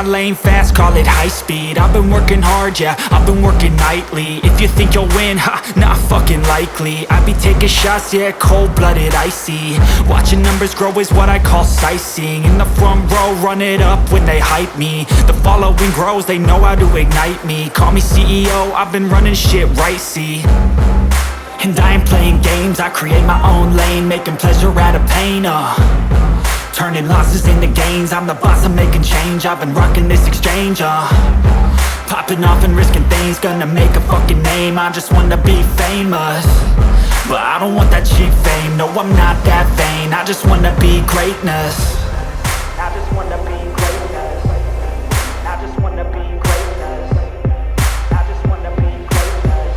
lane fast, call it high speed. I've been working hard, yeah, I've been working nightly. If you think you'll win, ha, not fucking likely. I be taking shots, yeah, cold-blooded, icy. Watching numbers grow is what I call sightseeing. In the front row, run it up when they hype me. The following grows, they know how to ignite me. Call me CEO, I've been running shit right, see. And I ain't playing games, I create my own lane, making pleasure out of pain, turning losses into gains. I'm the boss, I'm making change. I've been rocking this exchange, popping off and risking things. Gonna make a fucking name, I just wanna be famous. But I don't want that cheap fame, no I'm not that vain. I just wanna be greatness. I just wanna be greatness. I just wanna be greatness. I just wanna be greatness.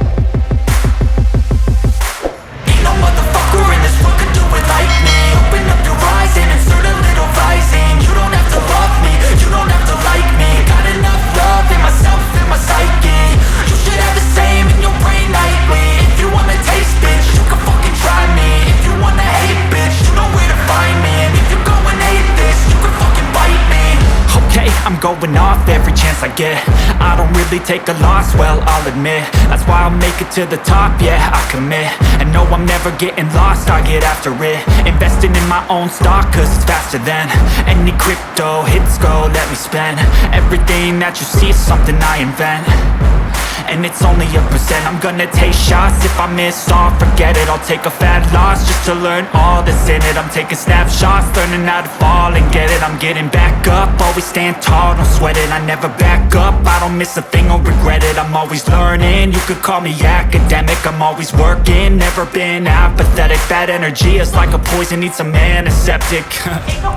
Ain't no motherfucker in this world could do it like me. Open up your eyes and insert a little rising. You don't have to love me, you don't have to like me. Got enough love in myself and my psyche. You should have the same in your brain nightly. If you wanna taste, bitch, you can fucking try me. If you wanna hate, bitch, you know where to find me. And if you go and hate this, you can fucking bite me. Okay, I'm going off every chance I get. I don't really take a loss, well, I'll admit. That's why I'll make it to the top, yeah, I commit. And no, I'm never getting lost, I get after it. Investing in my own stock, cause it's faster than any crypto hits go, let me spend. Everything that you see is something I invent. And it's only a percent. I'm gonna take shots. If I miss all, forget it. I'll take a fat loss just to learn all that's in it. I'm taking snapshots, learning how to fall and get it. I'm getting back up, always stand tall, don't sweat it. I never back up, I don't miss a thing or regret it. I'm always learning, you could call me academic. I'm always working, never been apathetic. Bad energy is like a poison, needs some antiseptic. Ain't no